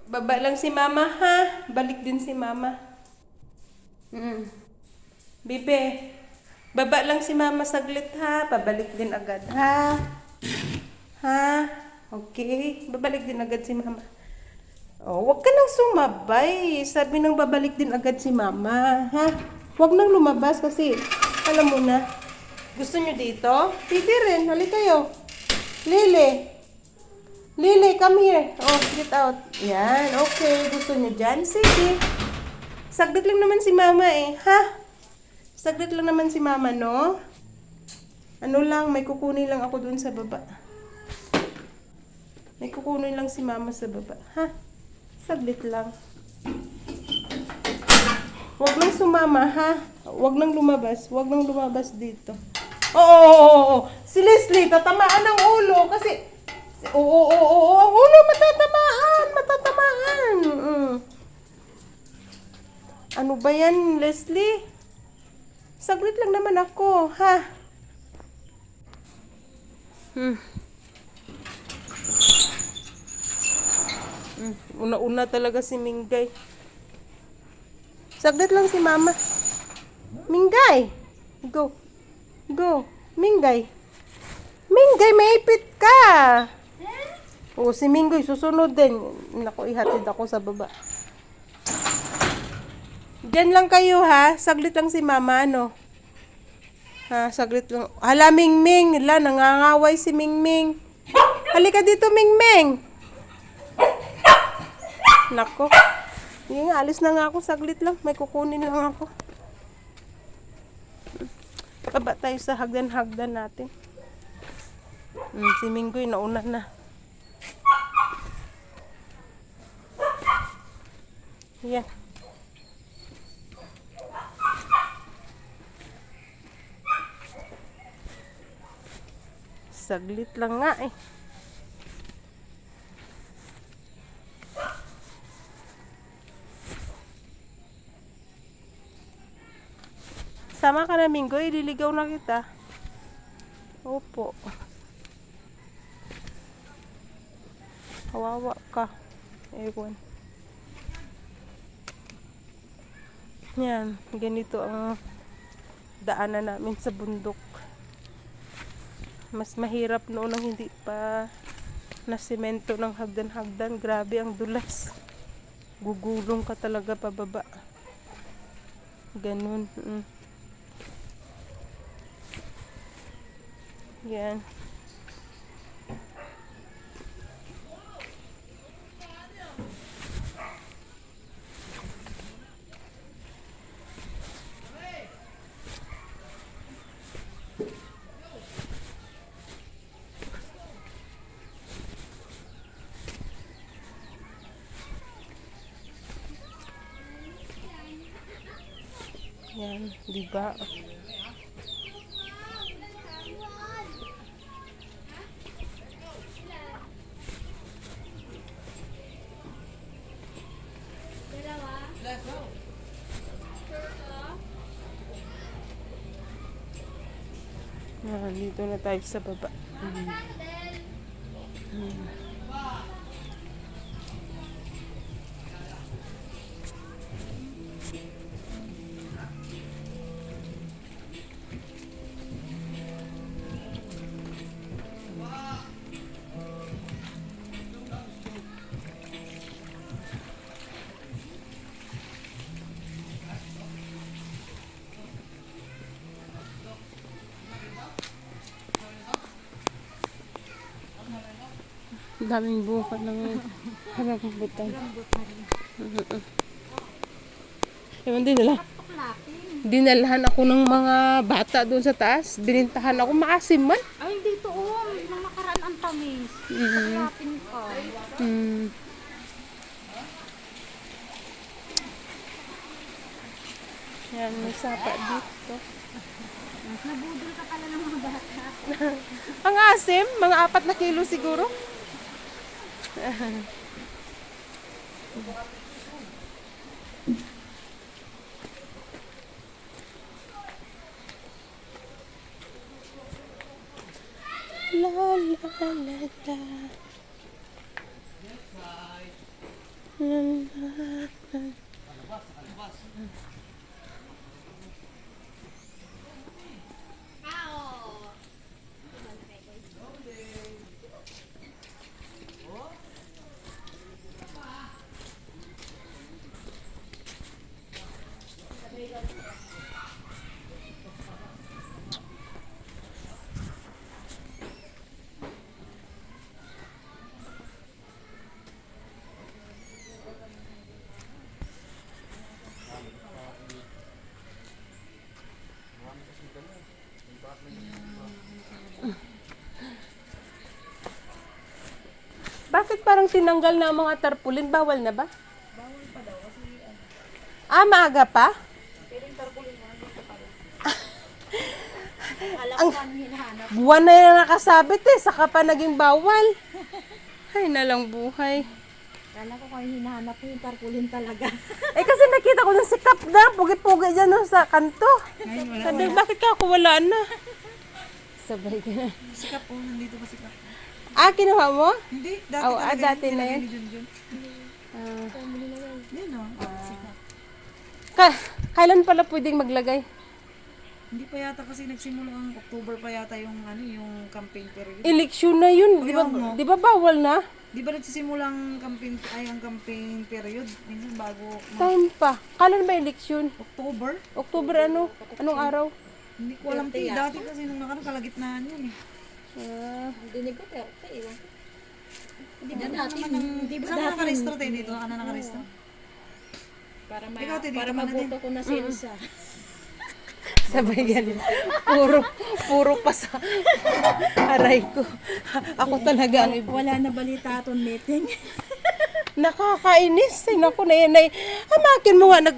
Baba lang si mama ha. Balik din si mama. Bibe, baba lang si mama saglit ha. Pabalik din agad ha. Ha? Okay. Babalik din agad si mama. Oh, wag ka nang sumabay. Sabi nang babalik din agad si mama. Ha? Wag nang lumabas kasi alam mo na. Gusto nyo dito? Pwede rin. Hali kayo. Lily. Lily, come here. Oh, get out. Yan. Okay. Gusto nyo dyan? Sige. Saglit lang naman si mama eh. Ha? Saglit lang naman si mama, no? Ano lang, may kukunin lang ako dun sa baba. May kukunin lang si mama sa baba. Ha? Saglit lang. Huwag lang sumama, ha? Huwag nang lumabas. Huwag nang lumabas dito. Oo. Si Leslie, tatamaan ng ulo kasi... Oo. Ang ulo, matatamaan. Matatamaan. Ano ba yan, Leslie? Saglit lang naman ako, ha? Una-una talaga si Mingay. Saglit lang si mama. Mingay! Go. Mingay. Mingay, maipit ka! Oo, si Mingay, susunod din. Naku, ihatid ako sa baba. Diyan lang kayo, ha? Saglit lang si mama, ano? Ha, saglit lang. Hala, Mingming. Hala, nangangaway si Mingming. Halika dito, Mingming. Nako. Hindi nga, alis na nga ako. Saglit lang. May kukunin lang ako. Baba tayo sa hagdan-hagdan natin. Si Minggoy, nauna na. Yan. Saglit lang nga eh. Sama ka na, Minggoy. Ililigaw na kita. Opo. Kawawa ka. Ewan. Yan. Ganito ang daanan namin sa bundok. Mas mahirap noon nang hindi pa na semento ng hagdan-hagdan. Grabe ang dulas. Gugulong ka talaga pababa. Ganun. Yan. Yan, di ba? Yan, dito na tayo sa baba. Daming buka ng rambutan. Ewan dinalahan ako ng mga bata doon sa taas. Binintahan ako, maasim man. Ay, dito nung nakaraan ang tamis. Paklapin ka. Yan, may sapa dito. Nabudol ka pala ng mga bata. Ang asim, mga 4 na kilo siguro. La la la la. Bakit parang tinanggal na ang mga tarpaulin? Bawal na ba? Bawal pa daw kasi maaga pa? Alam ko ano hinahanap. Buwan na yung nakasabit saka pa naging bawal. Ay, nalang buhay. Kala ko kung hinahanap ko yung tarpaulin talaga. Kasi nakita ko ng sikap na, pugi-pugi dyan no, sa kanto. Sabi, bakit ka ako wala na? Sabay ka na. Sikap po, nandito ba sikap? Kinuha mo? Hindi, dati Oh, talaga dati yun, na nilagay yun. ni Junjun. Yan o, sikap. Kailan pala pwedeng maglagay? Hindi pa yata kasi nagsimula ang October pa yata yung yung campaign period. Eleksyon na yun. Di ba, Ayaw mo. di ba bawal na? Di ba nagsisimula ang campaign period? Minsan bago Time pa. Kailan ba eleksyon? October? October ano? Anong araw? Hindi ko alam. Dati kasi nung kalagitnaan yun eh. Dinig ko, pero iwan ko. Hindi ba Yan natin? naman ang... Hindi ba Saan ka natin? nakarehistro tayo dito? Ka na nakarehistro? Para, Ikaw, dito para ka na maboto ko na si Elsa. Sabay ganun. Puro pa sa aray ko. Ako talaga ang iba. Wala na balita atong meeting. Nakakainis. Ay, naku, na yan. Amakin mo nga,